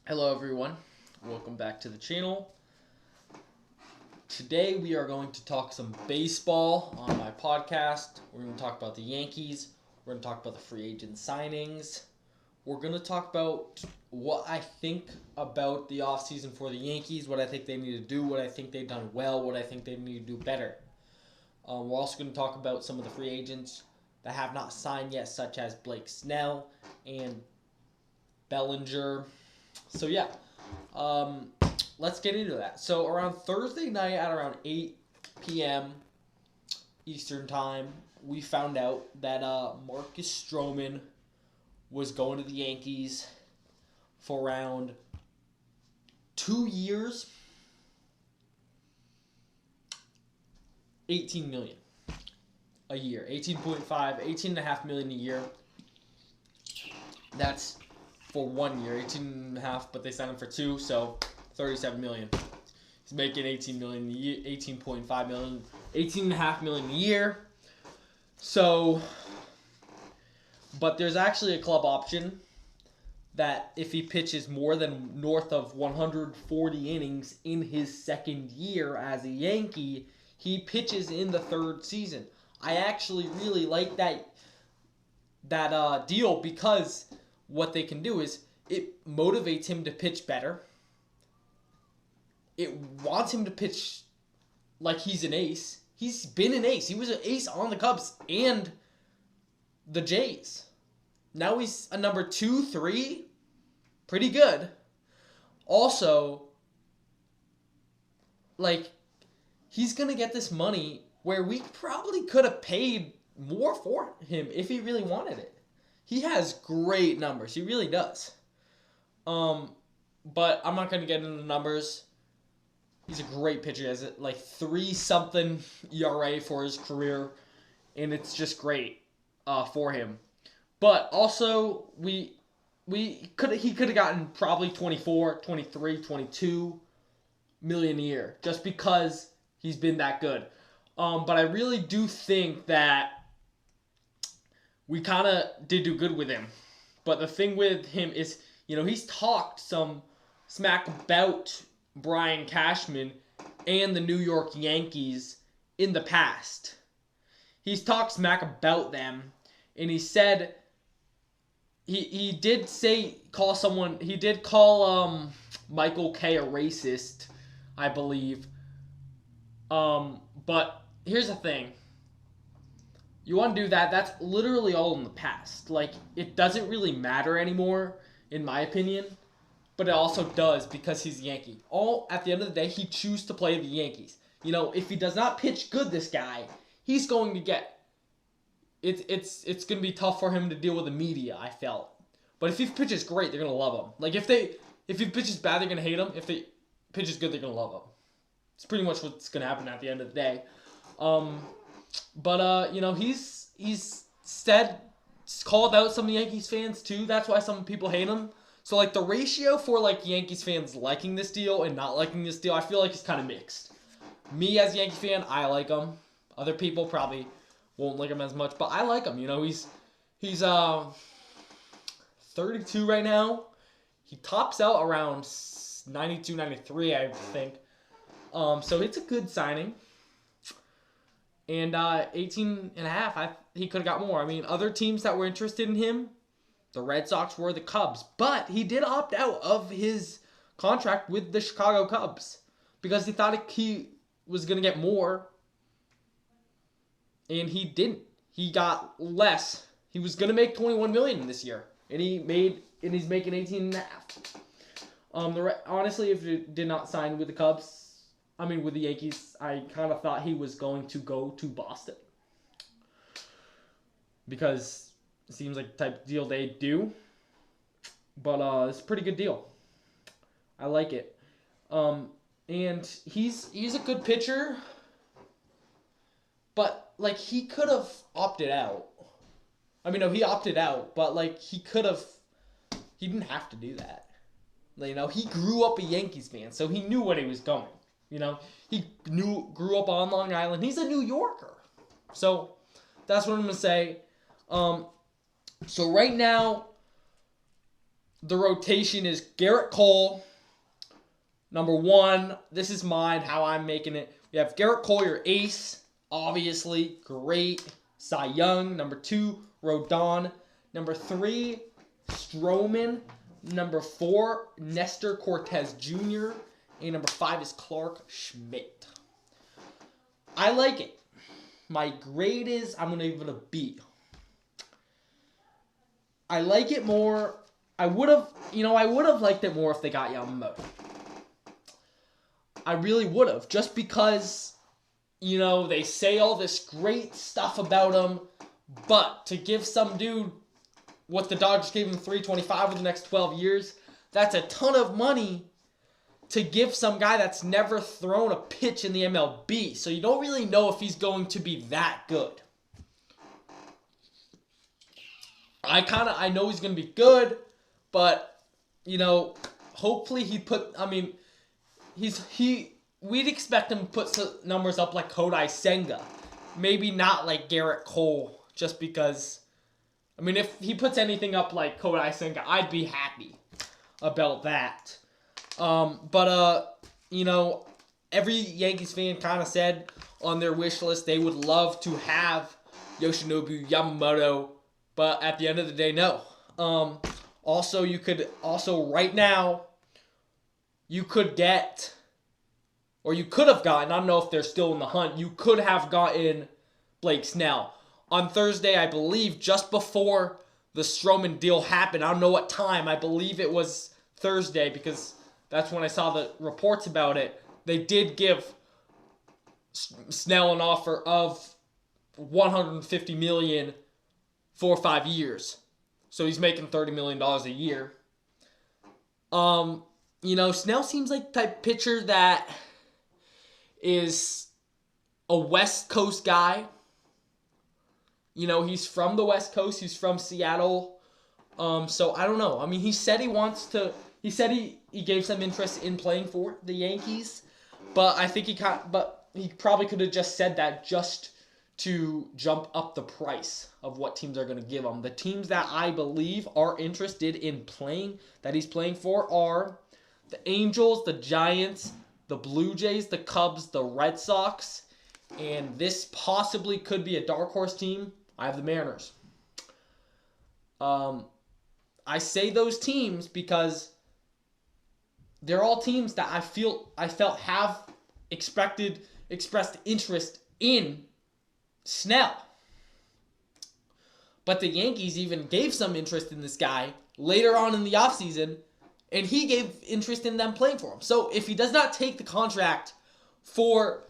Hello everyone, welcome back to the channel. Today we are going to talk some baseball on my podcast. We're going to talk about the Yankees. We're going to talk about the free agent signings. We're going to talk about what I think about the offseason for the Yankees, what I think they need to do, what I think they've done well, what I think they need to do better. We're also going to talk about some of the free agents that have not signed yet, such as Blake Snell and Bellinger. So yeah, let's get into that. So around Thursday night at around 8 p.m. Eastern time, we found out that Marcus Stroman was going to the Yankees for around 2 years, $18 million a year, 18.5 million a year. That's for 1 year, 18.5, but they signed him for 2, so 37 million. He's making 18 million a year, 18.5 million, 18.5 million a year. So, but there's actually a club option that if he pitches more than north of 140 innings in his second year as a Yankee, he pitches in the third season. I actually really like that deal because what they can do is it motivates him to pitch better. It wants him to pitch like he's an ace. He's been an ace. He was an ace on the Cubs and the Jays. Now he's a number 2, 3. Pretty good. Also, he's going to get this money where we probably could have paid more for him if he really wanted it. He has great numbers. He really does. But I'm not going to get into the numbers. He's a great pitcher. He has 3-something ERA for his career, and it's just great for him. But also, he could have gotten probably 24, 23, 22 million a year just because he's been that good. But I really do think that we kind of did do good with him. But the thing with him is, he's talked some smack about Brian Cashman and the New York Yankees in the past. He's talked smack about them, and he said he did call Michael Kay a racist, I believe. But here's the thing. You want to do that, that's literally all in the past. It doesn't really matter anymore, in my opinion. But it also does because he's a Yankee. At the end of the day, he chooses to play the Yankees. If he does not pitch good, this guy, he's going to get... It's going to be tough for him to deal with the media, I felt. But if he pitches great, they're going to love him. If he pitches bad, they're going to hate him. If he pitches good, they're going to love him. It's pretty much what's going to happen at the end of the day. But he's called out some of the Yankees fans too. That's why some people hate him. So the ratio for Yankees fans liking this deal and not liking this deal, I feel like it's kind of mixed. Me as a Yankee fan, I like him. Other people probably won't like him as much, but I like him. He's 32 right now. He tops out around 92, 93, I think. So it's a good signing. And 18.5, he could have got more. I mean, other teams that were interested in him, the Red Sox were the Cubs. But he did opt out of his contract with the Chicago Cubs because he thought he was going to get more. And he didn't. He got less. He was going to make $21 million this year. And he's making 18.5. Honestly, if he did not sign with the Yankees, I kind of thought he was going to go to Boston. Because it seems like the type of deal they do. But it's a pretty good deal. I like it. And he's a good pitcher. But, he could have opted out. He opted out, but, he could have... He didn't have to do that. He grew up a Yankees fan, so he knew what he was going. He grew up on Long Island. He's a New Yorker. So, that's what I'm going to say. So, right now, the rotation is Garrett Cole, number 1. This is mine, how I'm making it. We have Garrett Cole, your ace, obviously, great. Cy Young, number 2, Rodon, number 3, Stroman, number 4, Nestor Cortez Jr., and number 5 is Clark Schmidt. I like it. My grade is, I'm going to give it a B. I like it more. I would have liked it more if they got Yamamoto. I really would have, just because, they say all this great stuff about him, but to give some dude what the Dodgers gave him, $325 over the next 12 years, that's a ton of money to give some guy that's never thrown a pitch in the MLB. So you don't really know if he's going to be that good. I know he's going to be good, but, hopefully we'd expect him to put some numbers up like Kodai Senga. Maybe not like Garrett Cole, just because, if he puts anything up like Kodai Senga, I'd be happy about that. Every Yankees fan kind of said on their wish list they would love to have Yoshinobu Yamamoto, but at the end of the day, no. Right now, you could get, or you could have gotten, I don't know if they're still in the hunt, you could have gotten Blake Snell. On Thursday, I believe, just before the Stroman deal happened, I don't know what time, I believe it was Thursday, because that's when I saw the reports about it. They did give Snell an offer of $150 million for 5 years. So he's making $30 million a year. Snell seems like the type pitcher that is a West Coast guy. He's from the West Coast. He's from Seattle. So I don't know. He said he said he gave some interest in playing for the Yankees, but I think he probably could have just said that just to jump up the price of what teams are going to give him. The teams that I believe are interested in playing, that he's playing for, are the Angels, the Giants, the Blue Jays, the Cubs, the Red Sox, and this possibly could be a dark horse team. I have the Mariners. I say those teams because they're all teams that I felt have expressed interest in Snell. But the Yankees even gave some interest in this guy later on in the offseason, and he gave interest in them playing for him. So if he does not take the contract for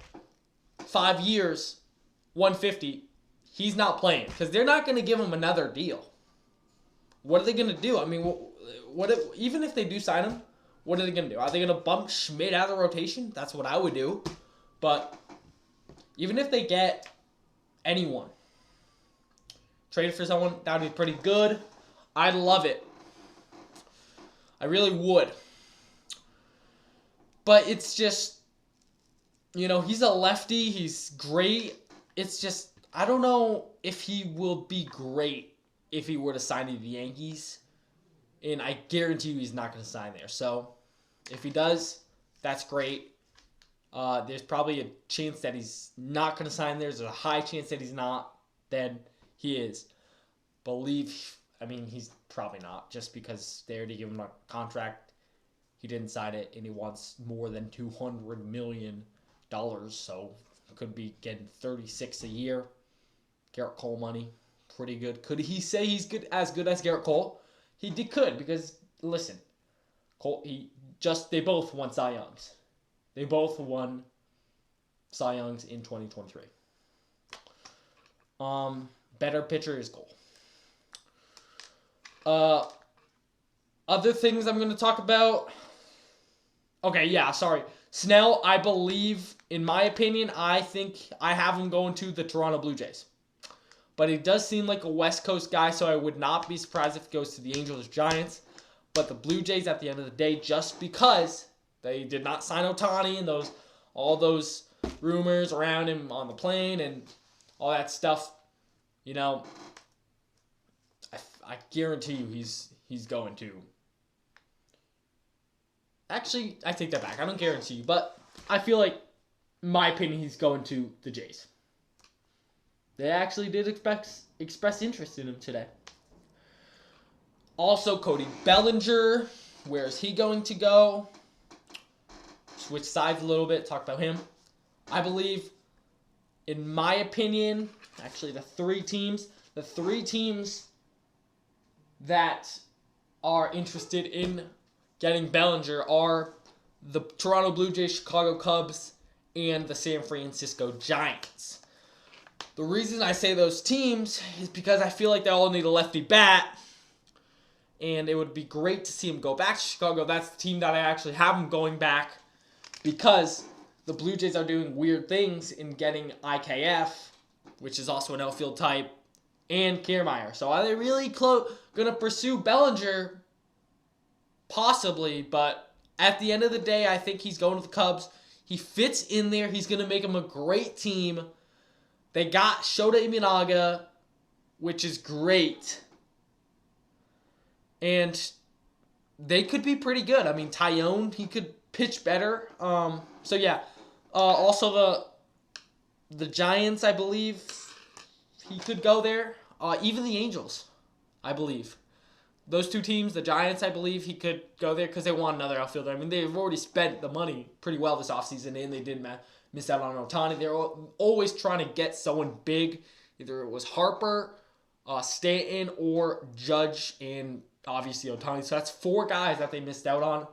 5 years, $150, he's not playing, because they're not going to give him another deal. What are they going to do? Even if they do sign him, what are they going to do? Are they going to bump Schmidt out of the rotation? That's what I would do. But even if they get anyone, trade for someone, that would be pretty good. I'd love it. I really would. But it's just, he's a lefty. He's great. It's just, I don't know if he will be great if he were to sign to the Yankees. And I guarantee you he's not going to sign there. So if he does, that's great. There's probably a chance that he's not going to sign there. There's a high chance that he's not. Then he is. He's probably not, just because they already gave him a contract. He didn't sign it, and he wants more than $200 million. So could be getting $36 a year. Garrett Cole money, pretty good. Could he say he's good as Garrett Cole? He could, because listen, Cole, they both won Cy Youngs. They both won Cy Youngs in 2023. Better pitcher is Cole. Other things I'm going to talk about. Okay, yeah, sorry. Snell, I believe, in my opinion, I think I have him going to the Toronto Blue Jays. But he does seem like a West Coast guy, so I would not be surprised if he goes to the Angels or Giants. But the Blue Jays, at the end of the day, just because they did not sign Ohtani and all those rumors around him on the plane and all that stuff, I guarantee you he's going to Actually, I take that back. I don't guarantee you, but I feel like, in my opinion, he's going to the Jays. They actually did express interest in him today. Also, Cody Bellinger. Where is he going to go? Switch sides a little bit. Talk about him. I believe, in my opinion, actually the three teams that are interested in getting Bellinger are the Toronto Blue Jays, Chicago Cubs, and the San Francisco Giants. The reason I say those teams is because I feel like they all need a lefty bat, and it would be great to see him go back to Chicago. That's the team that I actually have him going back, because the Blue Jays are doing weird things in getting IKF, which is also an outfield type, and Kiermaier. So are they really going to pursue Bellinger? Possibly, but at the end of the day, I think he's going to the Cubs. He fits in there. He's going to make them a great team. They got Shota Imanaga, which is great. And they could be pretty good. I mean, Tyone, he could pitch better. So, yeah. Also, the Giants, I believe, he could go there. Even the Angels, I believe. Those two teams, the Giants, I believe he could go there because they want another outfielder. I mean, they've already spent the money pretty well this offseason, and they didn't miss out on Ohtani. They're always trying to get someone big. Either it was Harper, Stanton, or Judge, and obviously Ohtani. So that's 4 guys that they missed out on.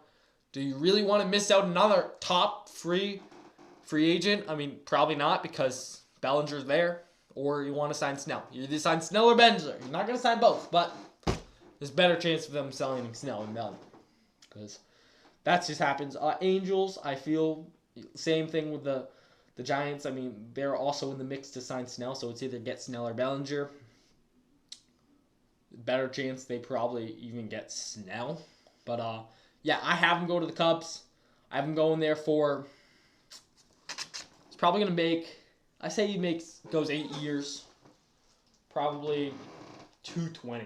Do you really want to miss out another top free agent? I mean, probably not, because Bellinger's there. Or you want to sign Snell. You either sign Snell or Bellinger. You're not going to sign both, but there's a better chance of them selling Snell and Bellinger, because that just happens. Angels, I feel, same thing with the Giants. I mean, they're also in the mix to sign Snell, so it's either get Snell or Bellinger. Better chance they probably even get Snell. But, yeah, I have him go to the Cubs. I have him going there for, he's probably going to make, I say he goes 8 years, probably 220.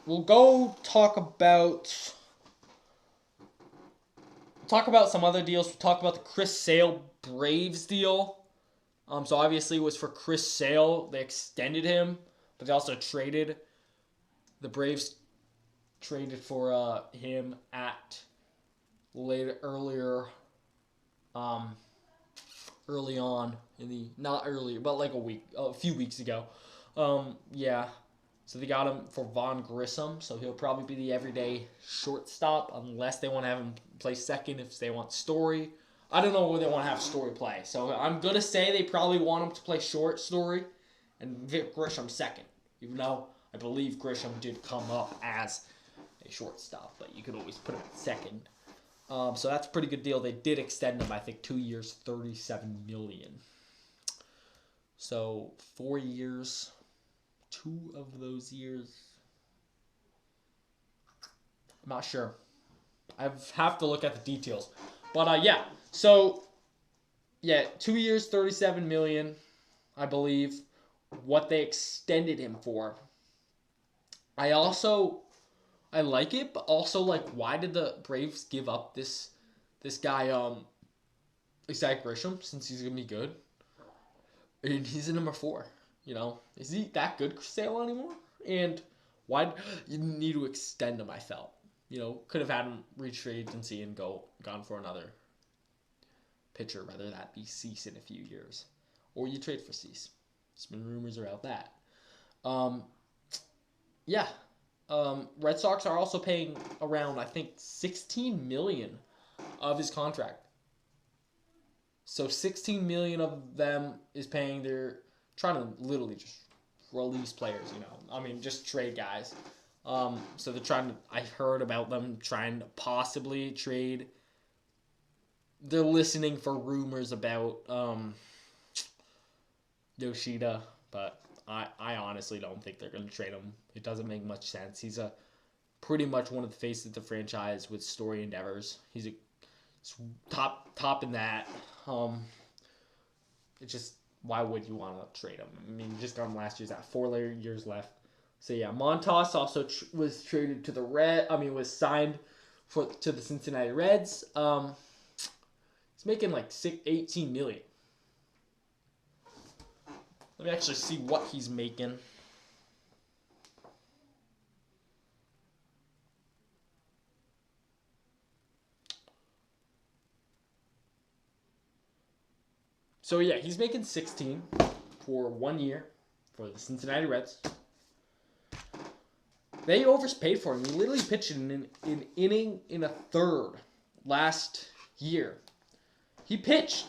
We'll go talk about some other deals. We'll talk about the Chris Sale Braves deal. So obviously it was for Chris Sale. They extended him, but they also traded. The Braves traded for him at early on in the, not earlier, but like a few weeks ago. Yeah. So they got him for Vaughn Grissom, so he'll probably be the everyday shortstop, unless they want to have him play second if they want Story. I don't know where they want to have Story play. So I'm going to say they probably want him to play short, Story, and Vic Grisham second, even though I believe Grisham did come up as a shortstop, but you could always put him at second. So that's a pretty good deal. They did extend him, I think, 2 years, $37 million. So 4 years, 2 of those years, I'm not sure. I have to look at the details. But yeah, so yeah, 2 years, $37 million, I believe, what they extended him for. I like it, but also, like, why did the Braves give up this guy, Zach Grisham, since he's gonna be good? And he's a number 4. You know, is he that good, Sale, anymore? And why you need to extend him? I felt, you know, could have had him reach free agency and gone for another pitcher, whether that be Cease in a few years, or you trade for Cease. There's been rumors about that. Yeah. Red Sox are also paying around, I think, $16 million of his contract. So $16 million of them is paying. They're trying to literally just release players, you know. I mean, just trade guys. So they're trying to. I heard about them trying to possibly trade. They're listening for rumors about Yoshida, but I honestly don't think they're going to trade him. It doesn't make much sense. He's pretty much one of the faces of the franchise with Story endeavors. He's top in that. It's just, why would you want to trade him? I mean, just got him last year. He's got 4 years left. So yeah, Montas also was traded to the was signed to the Cincinnati Reds. He's making like 18 million. Let me actually see what he's making. So yeah, he's making 16 for 1 year for the Cincinnati Reds. They overpaid for him. He literally pitched an inning in a third last year. He pitched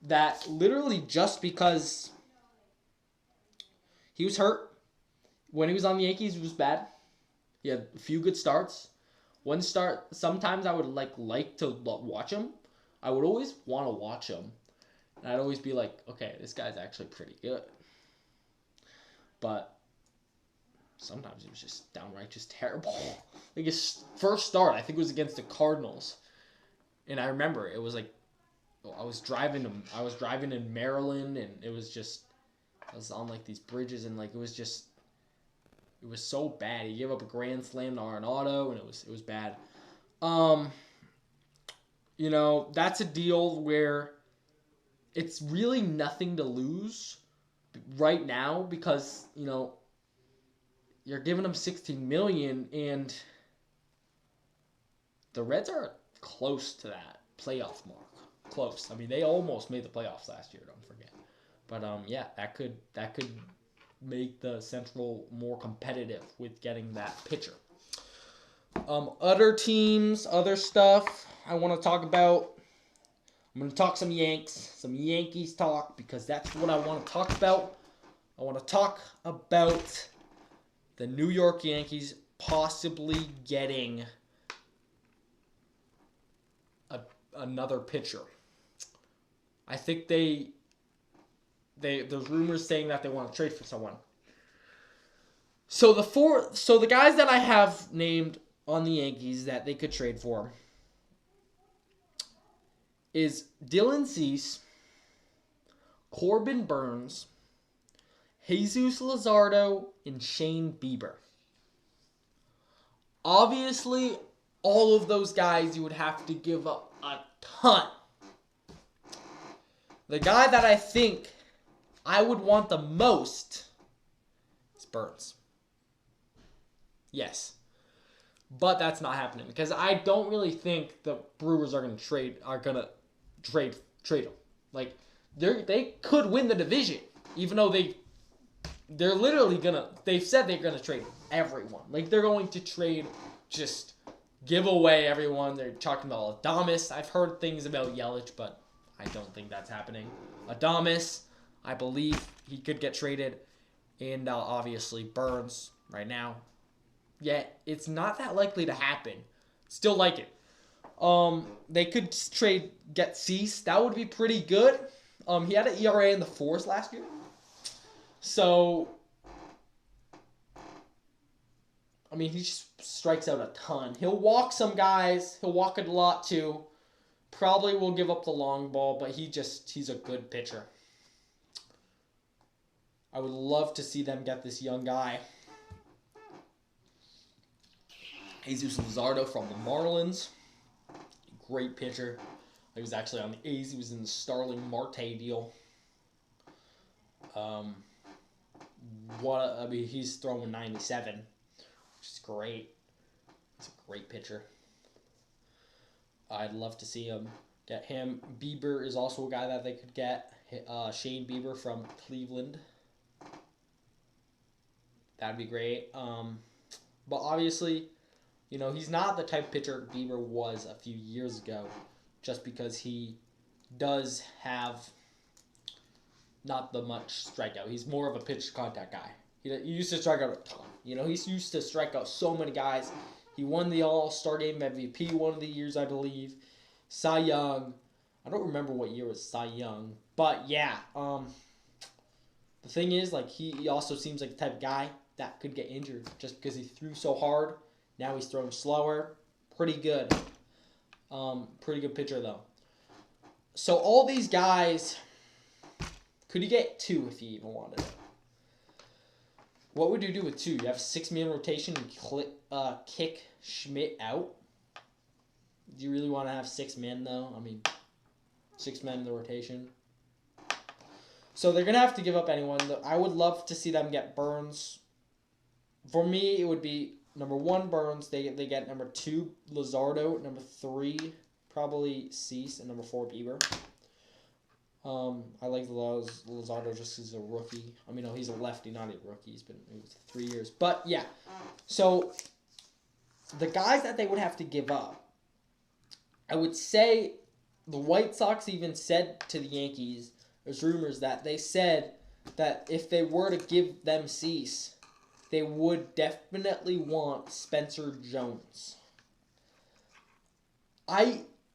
that literally just because he was hurt. When he was on the Yankees, it was bad. He had a few good starts. One start, sometimes I would like to watch him. I would always want to watch him. And I'd always be like, okay, this guy's actually pretty good. But sometimes it was just downright just terrible. Like his first start, I think it was against the Cardinals. And I remember it was like I was driving in Maryland, and I was on like these bridges, and like it was so bad. He gave up a grand slam to Arenado, and it was bad. That's a deal where it's really nothing to lose right now because, you're giving him 16 million, and the Reds are close to that playoff mark. Close. I mean, they almost made the playoffs last year, don't forget. But yeah, that could make the Central more competitive with getting that pitcher. Other teams, other stuff I want to talk about. I'm going to talk some Yankees talk, because that's what I want to talk about. I want to talk about the New York Yankees possibly getting another pitcher. I think there's rumors saying that they want to trade for someone. So the guys that I have named on the Yankees that they could trade for is Dylan Cease, Corbin Burns, Jesus Luzardo, and Shane Bieber. Obviously, all of those guys you would have to give up a ton. The guy that I think I would want the most is Burns. Yes. But that's not happening because I don't really think the Brewers are gonna trade him. Like they could win the division, even though they're literally they've said they're gonna trade everyone. Like they're going to trade, just give away everyone. They're talking about Adames. I've heard things about Yelich, but I don't think that's happening. Adames, I believe he could get traded, and obviously Burns right now. Yet it's not that likely to happen. Still like it. They could get Cease. That would be pretty good. He had an ERA in the 4s last year. So, I mean, he just strikes out a ton. He'll walk some guys. He'll walk it a lot too. Probably will give up the long ball, but he's a good pitcher. I would love to see them get this young guy. Jesus Luzardo from the Marlins. Great pitcher. He was actually on the A's. He was in the Starling Marte deal. He's throwing 97, which is great. He's a great pitcher. I'd love to see him. Get him. Bieber is also a guy that they could get. Shane Bieber from Cleveland. That'd be great. But obviously, he's not the type of pitcher Bieber was a few years ago, just because he does have not the much strikeout. He's more of a pitch contact guy. He used to strike out a ton. He's used to strike out so many guys. He won the All-Star Game MVP one of the years, I believe. Cy Young. I don't remember what year was Cy Young. But, yeah. The thing is, he also seems like the type of guy that could get injured just because he threw so hard. Now he's throwing slower. Pretty good. Pretty good pitcher, though. So, all these guys, could you get 2 if you even wanted it? What would you do with 2? You have a 6-man rotation and kick Schmidt out. Do you really want to have 6 men, though? I mean, 6 men in the rotation. So they're going to have to give up anyone. I would love to see them get Burns. For me, it would be number 1, Burns. They get number 2, Luzardo. Number 3, probably Cease. And number 4, Bieber. I like Luzardo just as a rookie. I mean, no, he's a lefty, not a rookie. He's been 3 years. But, yeah. So, the guys that they would have to give up, I would say the White Sox even said to the Yankees, there's rumors that they said that if they were to give them Cease, they would definitely want Spencer Jones.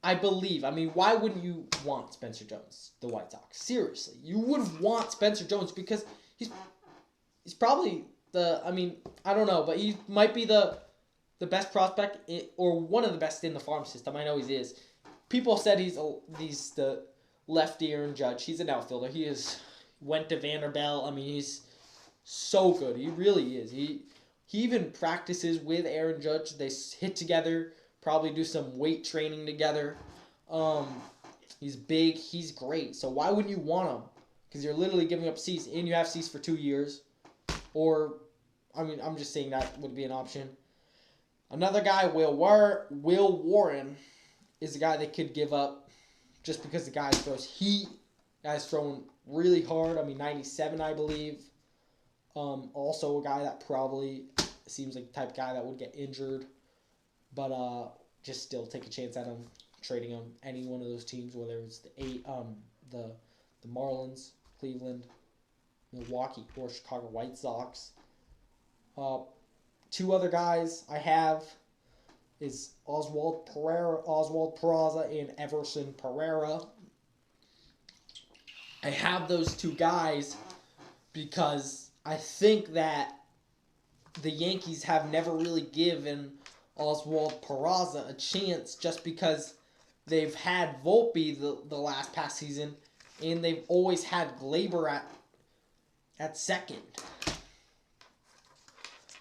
I believe. I mean, why wouldn't you want Spencer Jones, the White Sox? Seriously. You would want Spencer Jones because he's probably I don't know, but he might be the best prospect or one of the best in the farm system. I know he is. People said he's the lefty Aaron Judge. He's an outfielder. He went to Vanderbilt. I mean, he's so good. He really is. He even practices with Aaron Judge. They hit together. Probably do some weight training together. He's big. He's great. So why wouldn't you want him? Because you're literally giving up Cease, and you have Cease for 2 years. Or, I mean, I'm just saying that would be an option. Another guy, Will Warren, is a guy they could give up just because the guy throws heat. Guy's throwing really hard. I mean, 97, I believe. Also a guy that probably seems like the type of guy that would get injured. But just still take a chance at him, trading him any one of those teams, whether it's the Marlins, Cleveland, Milwaukee, or Chicago White Sox. 2 other guys I have is Oswald Peraza, and Everson Pereira. I have those 2 guys because I think that the Yankees have never really given Oswald Peraza a chance just because they've had Volpe the past season, and they've always had Glaber at second.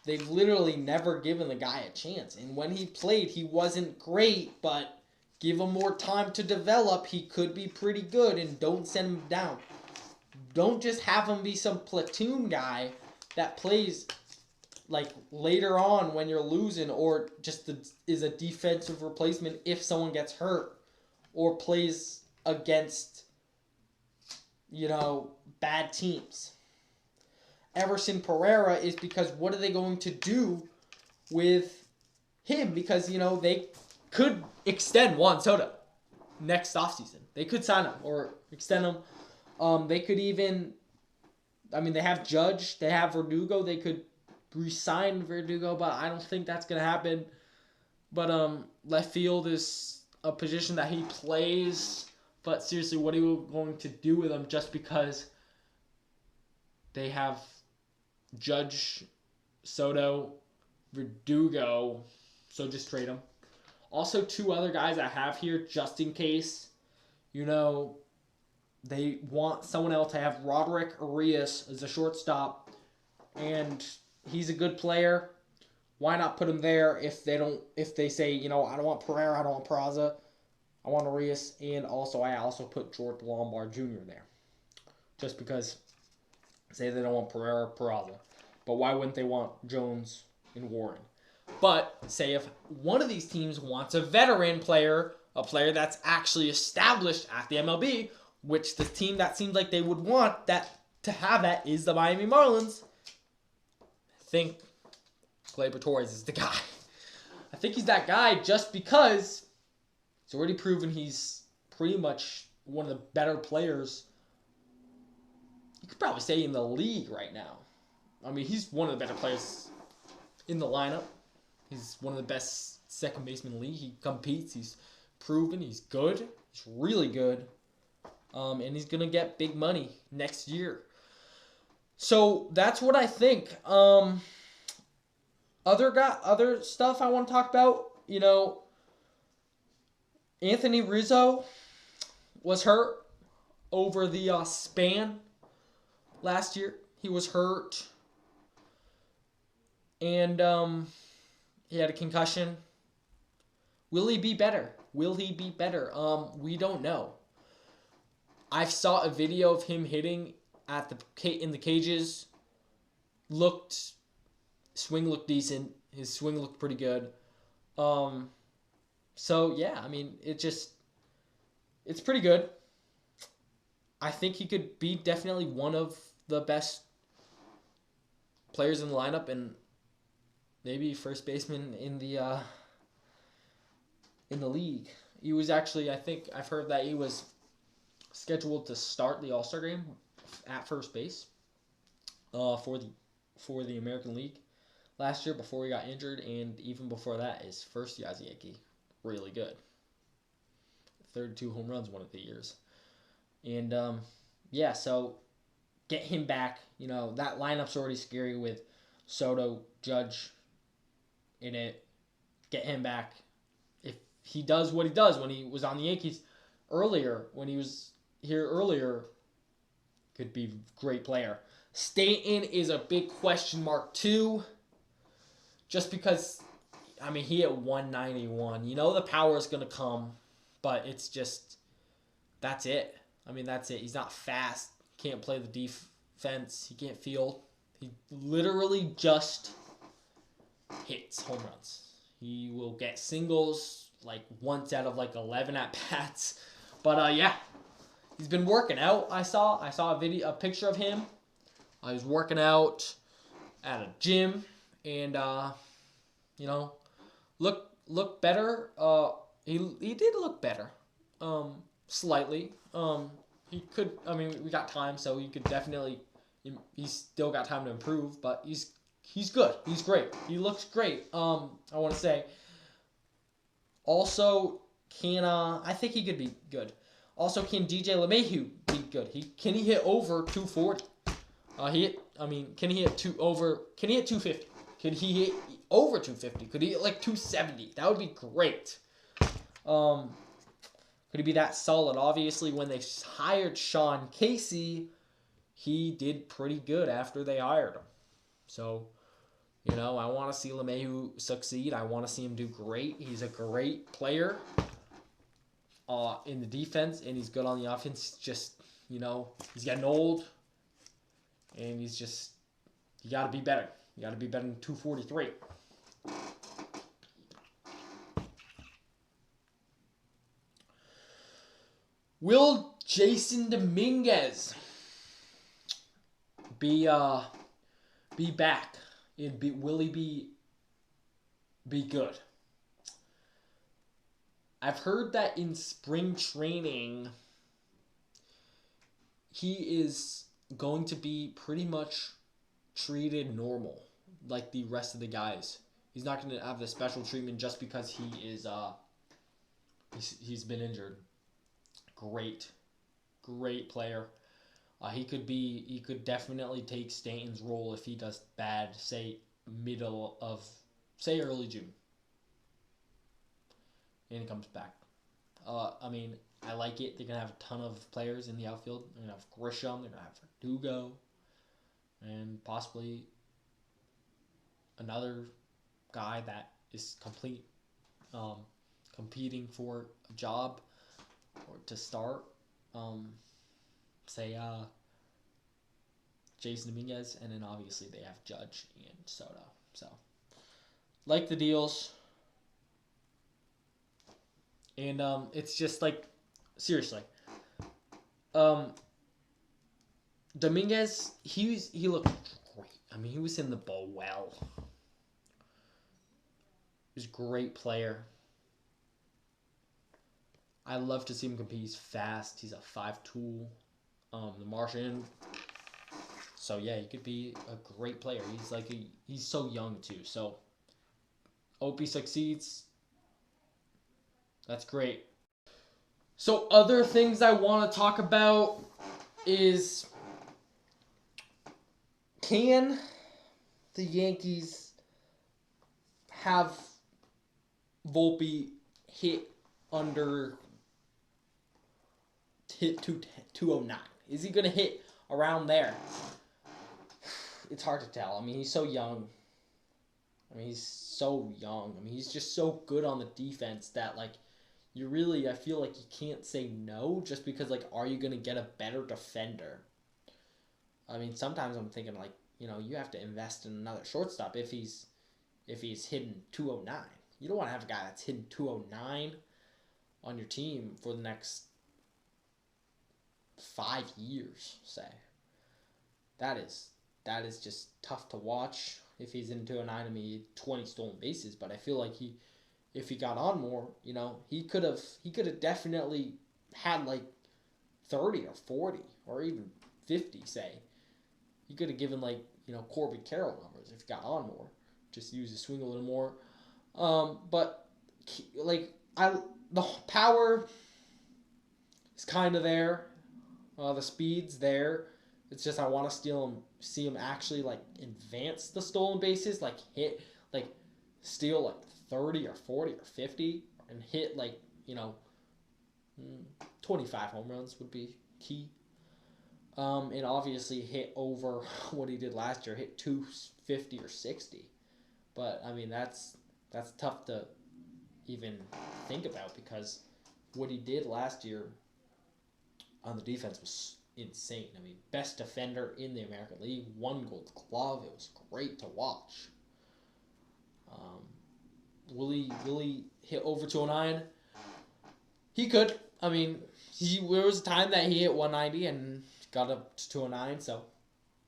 They've literally never given the guy a chance. And when he played, he wasn't great, but give him more time to develop. He could be pretty good, and don't send him down. Don't just have him be some platoon guy that plays like later on when you're losing, or just is a defensive replacement if someone gets hurt, or plays against, bad teams. Everson Pereira is because what are they going to do with him? Because, they could extend Juan Soto next offseason. They could sign him or extend him. They could even, they have Judge, they have Verdugo. They could re-sign Verdugo, but I don't think that's going to happen. But left field is a position that he plays. But seriously, what are you going to do with him just because they have Judge, Soto, Verdugo, so just trade him. Also, 2 other guys I have here just in case, they want someone else. I have Roderick Arias as a shortstop, and he's a good player. Why not put him there if they say, I don't want Pereira, I don't want Peraza, I want Arias, and I also put George Lombard Jr. there. Just because, say they don't want Pereira, Peraza. But why wouldn't they want Jones and Warren? But say if one of these teams wants a veteran player, a player that's actually established at the MLB, which the team that seems like they would want that to have that is the Miami Marlins, I think Gleyber Torres is the guy. I think he's that guy just because he's already proven he's pretty much one of the better players, you could probably say, in the league right now. He's one of the better players in the lineup. He's one of the best second basemen in the league. He competes. He's proven. He's good. He's really good. And he's going to get big money next year. So that's what I think. Other stuff I want to talk about, Anthony Rizzo was hurt over the span last year. He was hurt. And he had a concussion. Will he be better? Will he be better? We don't know. I saw a video of him hitting in the cages. Swing looked decent. His swing looked pretty good. So yeah, I mean, it's pretty good. I think he could be definitely one of the best players in the lineup and maybe first baseman in the league. He was actually, I think I've heard that he was scheduled to start the All-Star game at first base for the American League last year before he got injured, and even before that, his first year as a Yankee, really good. 32 home runs one of the years. And yeah, so get him back. You know, that lineup's already scary with Soto, Judge in it. Get him back. If he does what he does when he was on the Yankees earlier, when he was here earlier, could be a great player. Stanton is a big question mark too. Just because, I mean, he hit 191. You know the power is going to come, but it's just, that's it. I mean, that's it. He's not fast. Can't play the defense. He can't field. He literally just hits home runs. He will get singles like once out of like 11 at bats. But yeah, he's been working out. I saw a picture of him. I was working out at a gym, and you know, look better. He did look better, slightly. He could. I mean, we got time, so he could definitely. He's still got time to improve, but he's good. He's great. He looks great. I want to say. Also, I think he could be good. Also, can DJ LeMahieu be good? Can he hit over 240? Can he hit 250? Could he hit over 250? Could he hit like 270? That would be great. Could he be that solid? Obviously, when they hired Sean Casey, he did pretty good after they hired him. So, you know, I want to see LeMahieu succeed. I want to see him do great. He's a great player in the defense, and he's good on the offense. Just, you know, he's getting old, and you got to be better. You got to be better than 243. Will Jason Dominguez be back? Will he be good? I've heard that in spring training, he is going to be pretty much treated normal, like the rest of the guys. He's not going to have the special treatment just because he is he's been injured. Great player. He could definitely take Stanton's role if he does bad, say early June, and he comes back. I mean, I like it. They're gonna have a ton of players in the outfield. They're gonna have Grisham. They're gonna have Verdugo, and possibly another guy that is competing for a job or to start. Say Jason Dominguez, and then obviously they have Judge and Soto. So, like the deals. And it's just like, seriously. Dominguez, he looked great. I mean, he was in the ball well. He was a great player. I love to see him compete. He's fast. He's a 5'2". The Martian. So yeah, he could be a great player. He's so young too. So hope he succeeds. That's great. So other things I want to talk about is, can the Yankees have Volpe hit under 209? Is he going to hit around there? It's hard to tell. I mean, he's so young. I mean, he's so young. I mean, he's just so good on the defense that, like, you really, I feel like you can't say no just because, like, are you going to get a better defender? I mean, sometimes I'm thinking, like, you have to invest in another shortstop if he's hitting 209. You don't want to have a guy that's hitting 209 on your team for the next 5 years, say. That is just tough to watch. If he's in 209, I mean, 20 stolen bases, but I feel like if he got on more, he could have definitely had like 30 or 40 or even 50, say. He could have given like, Corbin Carroll numbers if he got on more. Just use his swing a little more. But like the power is kind of there. The speed's there. It's just I want to see him actually like advance the stolen bases, like steal like 30 or 40 or 50 and hit like 25 home runs would be key. And obviously hit over what he did last year, hit 250 or 60. But I mean that's tough to even think about because what he did last year on the defense was insane. I mean, best defender in the American League, won Gold Glove. It was great to watch. Will he hit over 209? He could. I mean, there was a time that he hit 190 and got up to 209, so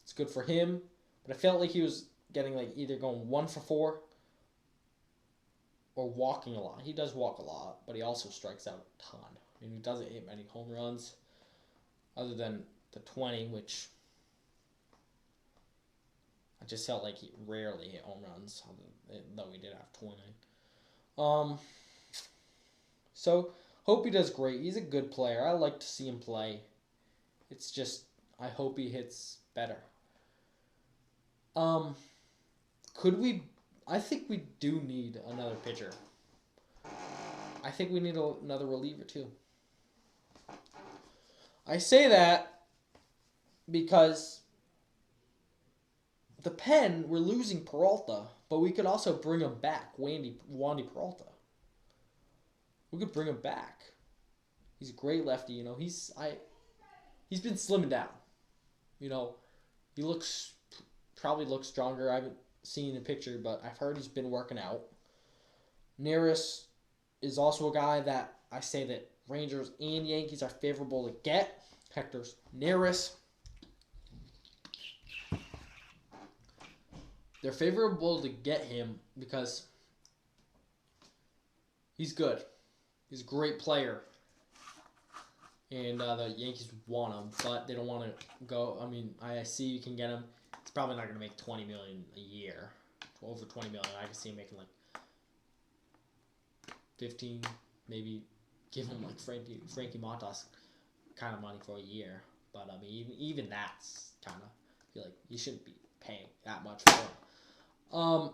it's good for him. But I felt like he was getting like either going 1 for 4 or walking a lot. He does walk a lot, but he also strikes out a ton. I mean, he doesn't hit many home runs other than the 20, which I just felt like he rarely hit home runs, though he did have 20. So hope he does great. He's a good player. I like to see him play. It's just I hope he hits better. Could we? I think we do need another pitcher. I think we need another reliever too. I say that because the pen, we're losing Peralta, but we could also bring him back, Wandy Peralta. We could bring him back. He's a great lefty, he's been slimming down. He probably looks stronger. I haven't seen a picture, but I've heard he's been working out. Neris is also a guy that I say that Rangers and Yankees are favorable to get. Hector Neris. They're favorable to get him because he's good. He's a great player. And the Yankees want him, but they don't want to go. I mean, I see you can get him. It's probably not going to make $20 million a year. Over $20 million. I can see him making like 15, maybe give him like Frankie Montas kind of money for a year. But I mean, even that's kind of feel like you shouldn't be paying that much for him.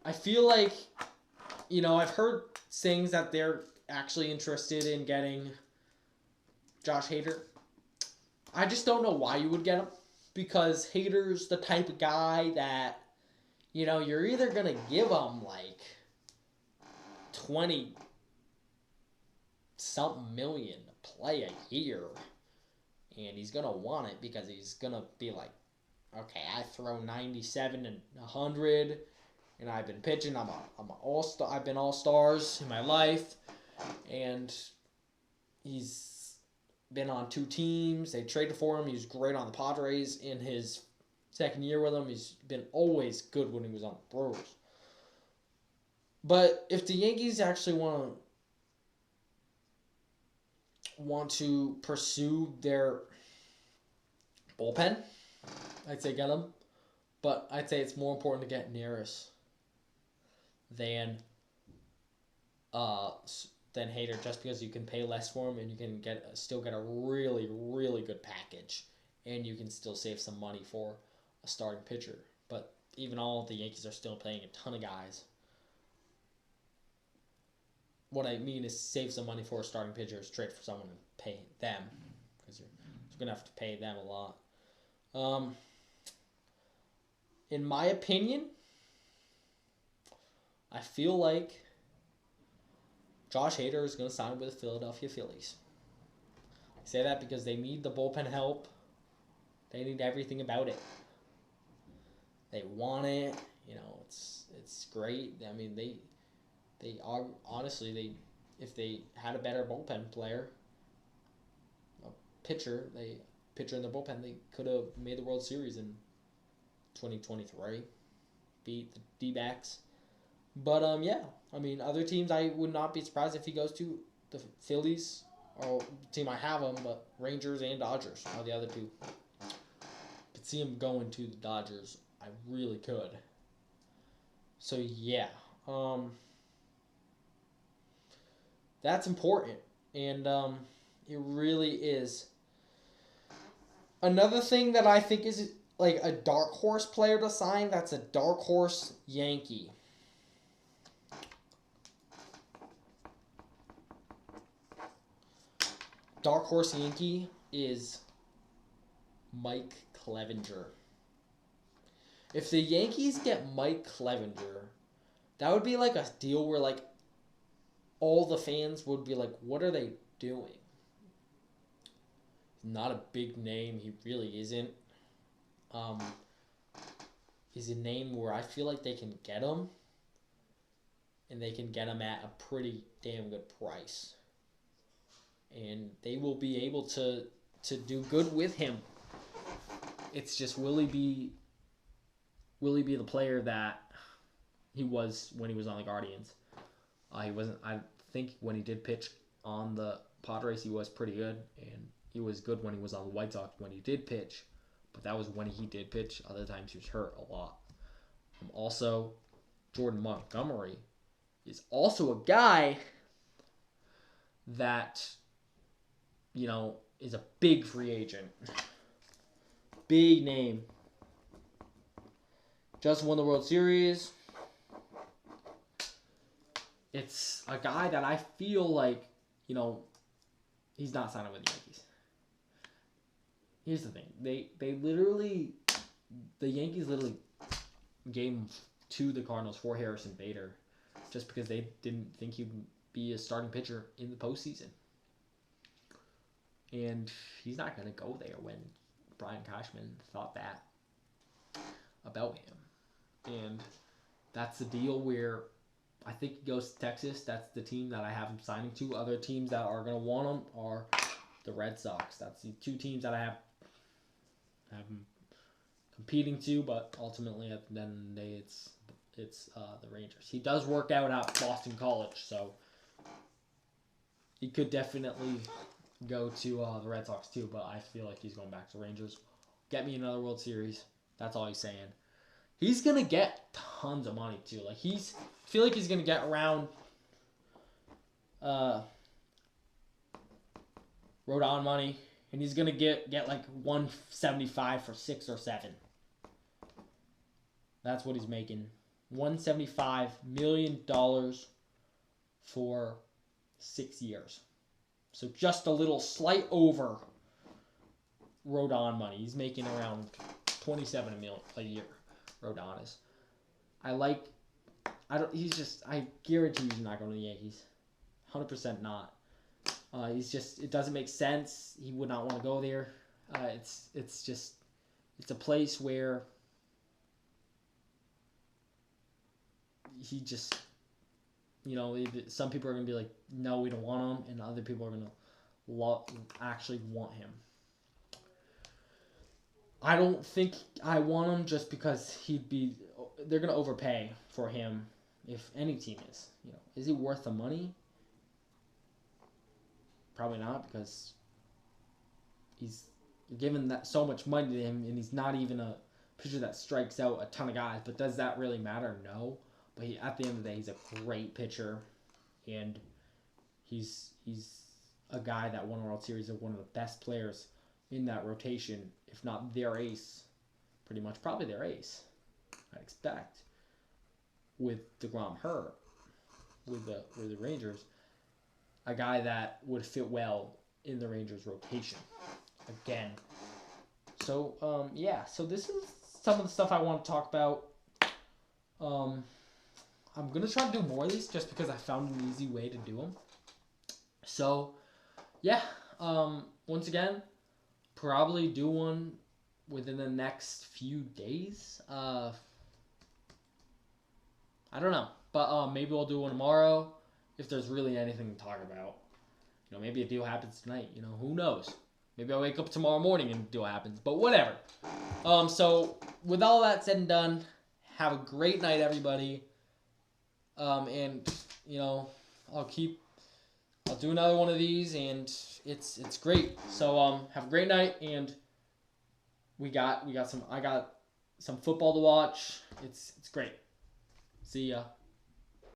I feel like I've heard things that they're actually interested in getting Josh Hader. I just don't know why you would get him because Hader's the type of guy that you're either gonna give him like 20 something million to play a year, and he's gonna want it because he's gonna be like, okay, I throw 97 and 100, and I've been pitching. I'm an all-star. I've been all-stars in my life, and he's been on 2 teams. They traded for him. He was great on the Padres in his second year with them. He's been always good when he was on the Brewers. But if the Yankees actually want to pursue their bullpen, I'd say get him. But I'd say it's more important to get Neris than Hader, just because you can pay less for him and you can still get a really, really good package, and you can still save some money for a starting pitcher. But even all the Yankees are still paying a ton of guys. What I mean is save some money for a starting pitcher is trade for someone and pay them, because you're going to have to pay them a lot. In my opinion, I feel like Josh Hader is going to sign with the Philadelphia Phillies. I say that because they need the bullpen help. They need everything about it. They want it. It's great. I mean, they are honestly if they had a better bullpen player, a pitcher in the bullpen, they could have made the World Series in 2023, beat the D-backs. But yeah, I mean, other teams I would not be surprised if he goes to the Phillies or the team I have him, but Rangers and Dodgers are the other two. Could see him going to the Dodgers. I really could. So yeah, that's important, and it really is. Another thing that I think is like a dark horse player to sign. That's a dark horse Yankee. Dark horse Yankee is Mike Clevinger. If the Yankees get Mike Clevinger, that would be like a deal where like all the fans would be like, what are they doing? Not a big name. He really isn't. He's a name where I feel like they can get him, and they can get him at a pretty damn good price. And they will be able to do good with him. It's just will he be the player that he was when he was on the Guardians? He wasn't. I think when he did pitch on the Padres, he was pretty good, and he was good when he was on the White Sox when he did pitch. But that was when he did pitch. Other times he was hurt a lot. Also, Jordan Montgomery is also a guy that, is a big free agent. Big name. Just won the World Series. It's a guy that I feel like, he's not signing with the Yankees. Here's the thing. The Yankees literally gave him to the Cardinals for Harrison Bader just because they didn't think he would be a starting pitcher in the postseason. And he's not going to go there when Brian Cashman thought that about him. And that's the deal where I think he goes to Texas. That's the team that I have him signing to. Other teams that are going to want him are the Red Sox. That's the two teams that I have him competing to, but ultimately at the end of the day, it's the Rangers. He does work out at Boston College, so he could definitely go to the Red Sox too, but I feel like he's going back to Rangers. Get me another World Series. That's all he's saying. He's going to get tons of money too. I feel like he's going to get around Rodon money, and he's going to get like $175 for 6 or 7. That's what he's making. $175 million for 6 years. So just a little slight over Rodon money. He's making around $27 million a year. Rodon is. I guarantee he's not going to the Yankees. 100% not. It doesn't make sense. He would not want to go there. It's a place where he just, some people are going to be like, no, we don't want him, and other people are going to actually want him. I don't think I want him just because they're going to overpay for him if any team is. Is he worth the money? Probably not, because he's given that so much money to him, and he's not even a pitcher that strikes out a ton of guys. But does that really matter? No. But at the end of the day, he's a great pitcher, and he's a guy that won a World Series of one of the best players in that rotation, if not their ace, pretty much probably their ace, I'd expect, with DeGrom hurt, with the Rangers, a guy that would fit well in the Rangers rotation again. So so this is some of the stuff I want to talk about. I'm going to try to do more of these just because I found an easy way to do them. So, yeah. Once again, probably do one within the next few days. I don't know. But maybe we'll do one tomorrow if there's really anything to talk about. You know, maybe a deal happens tonight. You know, who knows? Maybe I'll wake up tomorrow morning and a deal happens. But whatever. So, with all that said and done, have a great night, everybody. And, you know, I'll do another one of these, and it's great. So, have a great night, and I got some football to watch. It's great. See ya.